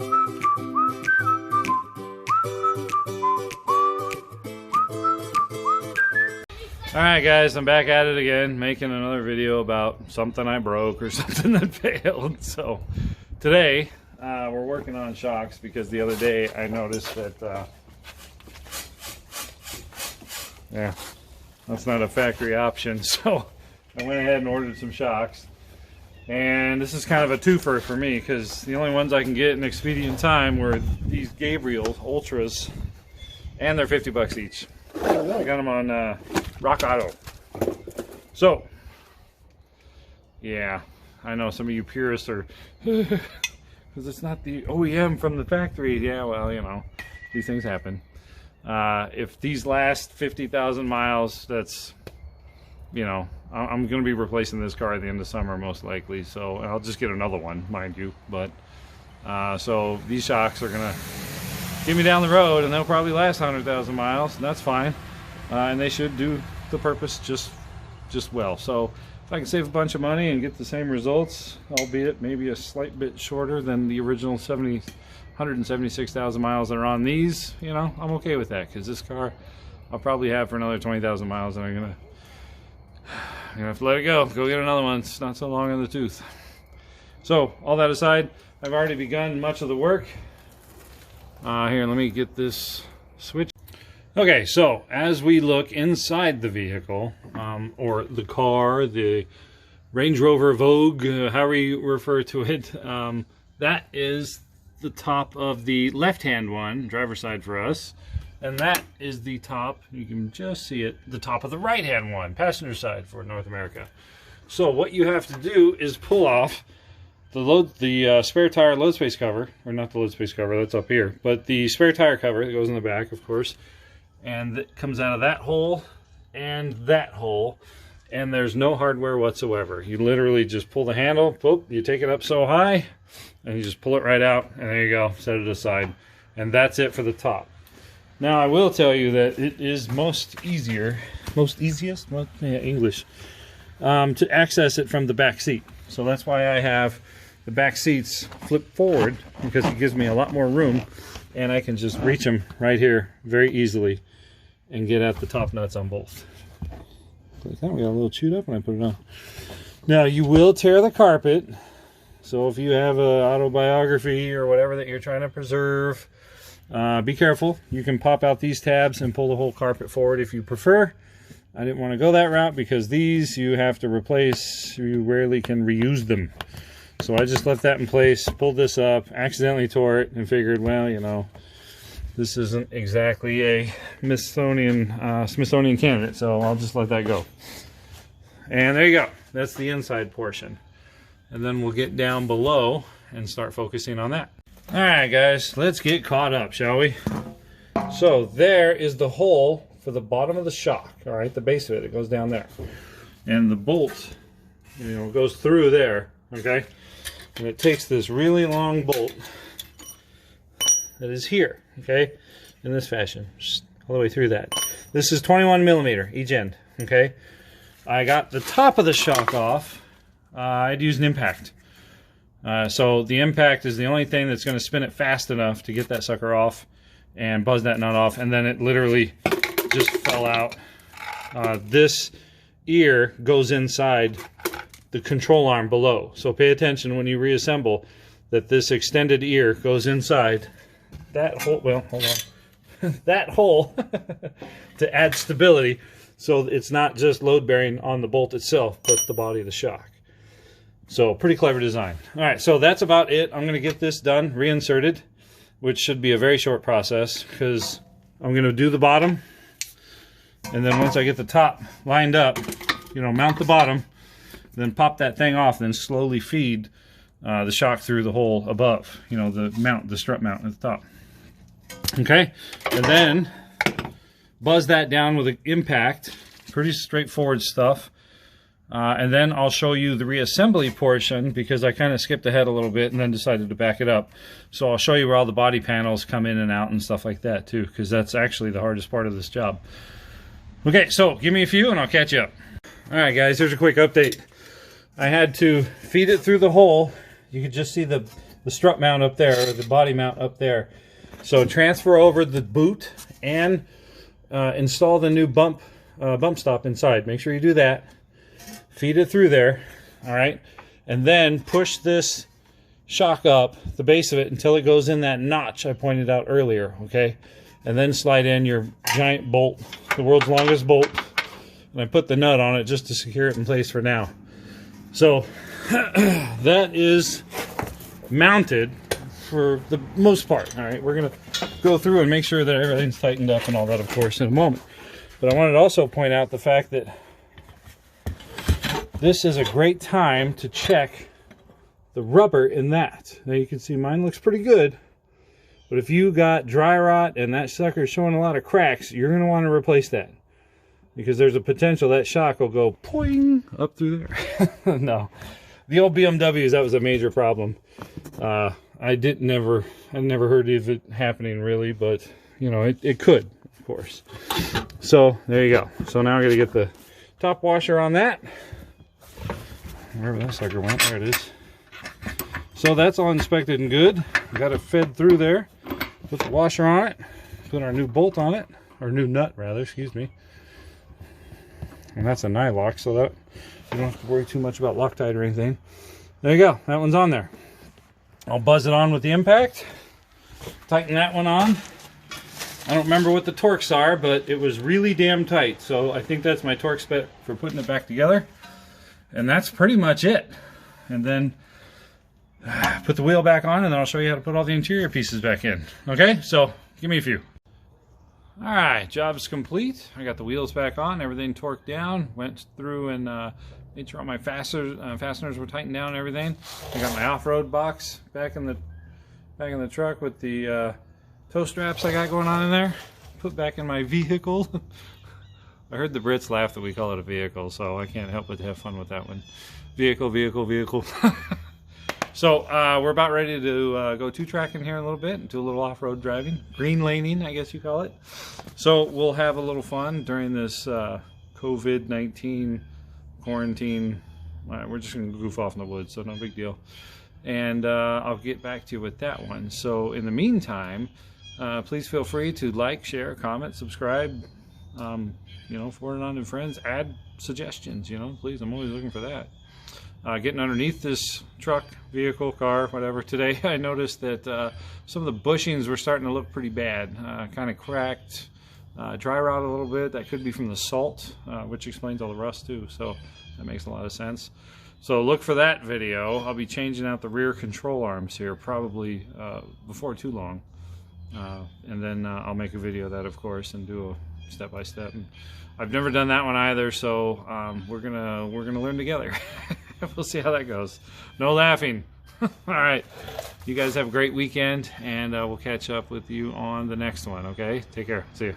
Alright guys, I'm back at it again, making another video about something I broke or something that failed. So today we're working on shocks because the other day I noticed that yeah, that's not a factory option, so I went ahead and ordered some shocks. And this is kind of a twofer for me because the only ones I can get in expedient time were these Gabriel Ultras, and they're 50 bucks each. I got them on Rock Auto. So yeah, I know some of you purists are because it's not the OEM from the factory. Yeah, well, you know, these things happen. If these last 50,000 miles, that's, you know, I'm going to be replacing this car at the end of summer most likely, so I'll just get another one, mind you. But so these shocks are going to get me down the road, and they'll probably last 100,000 miles, and that's fine. And they should do the purpose just well. So if I can save a bunch of money and get the same results, albeit maybe a slight bit shorter than the original 176,000 miles that are on these, you know, I'm okay with that, because this car I'll probably have for another 20,000 miles, and I'm gonna have to let it go get another one. It's not so long in the tooth. So all that aside, I've already begun much of the work. Here, let me get this switch. Okay, so as we look inside the vehicle, or the car, the Range Rover Vogue, however you refer to it, that is the top of the left-hand one, driver's side for us, and that is the top, you can just see it, the top of the right-hand one, passenger side for North America. So what you have to do is pull off the spare tire load space cover, or not the load space cover, that's up here, but the spare tire cover that goes in the back, of course, and it comes out of that hole and that hole, and there's no hardware whatsoever. You literally just pull the handle, boop, you take it up so high, and you just pull it right out, and there you go, set it aside, and that's it for the top. Now I will tell you that it is easiest, well, yeah, English, to access it from the back seat. So that's why I have the back seats flipped forward, because it gives me a lot more room, and I can just reach them right here very easily and get at the top nuts on both. I thought we got a little chewed up when I put it on. Now you will tear the carpet, so if you have an autobiography or whatever that you're trying to preserve, be careful. You can pop out these tabs and pull the whole carpet forward if you prefer. I didn't want to go that route because these you have to replace. You rarely can reuse them. So I just left that in place, pulled this up, accidentally tore it, and figured, well, you know, this isn't exactly a Smithsonian candidate, so I'll just let that go. And there you go. That's the inside portion. And then we'll get down below and start focusing on that. Alright guys, let's get caught up, shall we? So there is the hole for the bottom of the shock, alright, the base of it, it goes down there. And the bolt, you know, goes through there, okay? And it takes this really long bolt that is here, okay, in this fashion, just all the way through that. This is 21 millimeter each end, okay? I got the top of the shock off. I'd use an impact. So the impact is the only thing that's going to spin it fast enough to get that sucker off and buzz that nut off, and then it literally just fell out. This ear goes inside the control arm below, so pay attention when you reassemble that this extended ear goes inside that hole, well, hold on, that hole to add stability, so it's not just load bearing on the bolt itself, but the body of the shock. So pretty clever design. All right, so that's about it. I'm going to get this done, reinserted, which should be a very short process because I'm going to do the bottom, and then once I get the top lined up, you know, mount the bottom, then pop that thing off, then slowly feed the shock through the hole above, you know, the strut mount at the top. Okay, and then buzz that down with an impact. Pretty straightforward stuff. And then I'll show you the reassembly portion because I kind of skipped ahead a little bit and then decided to back it up. So I'll show you where all the body panels come in and out and stuff like that too, because that's actually the hardest part of this job. Okay, so give me a few and I'll catch you up. Alright guys, here's a quick update. I had to feed it through the hole. You could just see the strut mount up there, or the body mount up there. So transfer over the boot and install the new bump stop inside. Make sure you do that. Feed it through there, all right? And then push this shock up, the base of it, until it goes in that notch I pointed out earlier, okay? And then slide in your giant bolt, the world's longest bolt. And I put the nut on it just to secure it in place for now. So that is mounted for the most part. All right, we're gonna go through and make sure that everything's tightened up and all that, of course, in a moment. But I wanted to also point out the fact that this is a great time to check the rubber in that. Now you can see mine looks pretty good, but if you got dry rot and that sucker's showing a lot of cracks, you're gonna want to replace that, because there's a potential that shock will go poing up through there. No, the old BMWs, that was a major problem. I never heard of it happening really, but you know, it could, of course. So there you go. So now I got to get the top washer on that. Wherever that sucker went, there it is. So that's all inspected and good. Got it fed through there. Put the washer on it. Put our new bolt on it, or new nut rather, excuse me. And that's a nylock, so that you don't have to worry too much about Loctite or anything. There you go. That one's on there. I'll buzz it on with the impact. Tighten that one on. I don't remember what the torques are, but it was really damn tight. So I think that's my torque spec for putting it back together. And that's pretty much it. And then put the wheel back on, and then I'll show you how to put all the interior pieces back in. Okay, so give me a few. All right, job's complete. I got the wheels back on, everything torqued down. Went through and made sure all my fasteners were tightened down and everything. I got my off-road box back in the truck with the toe straps I got going on in there. Put back in my vehicle. I heard the Brits laugh that we call it a vehicle, so I can't help but have fun with that one. Vehicle. So we're about ready to go two-track in here in a little bit and do a little off-road driving. Green laning, I guess you call it. So we'll have a little fun during this COVID-19 quarantine. We're just going to goof off in the woods, so no big deal. And I'll get back to you with that one. So in the meantime, please feel free to like, share, comment, subscribe. You know, forward it on to friends. Add suggestions, you know, please. I'm always looking for that. Getting underneath this truck, vehicle, car, whatever. Today I noticed that some of the bushings were starting to look pretty bad. Kind of cracked, dry rot a little bit. That could be from the salt, which explains all the rust too. So that makes a lot of sense. So look for that video. I'll be changing out the rear control arms here probably before too long. And then I'll make a video of that, of course, and do a step-by-step. And I've never done that one either, so we're gonna learn together. We'll see how that goes. No laughing. All right, you guys have a great weekend, and we'll catch up with you on the next one. Okay, take care. See you.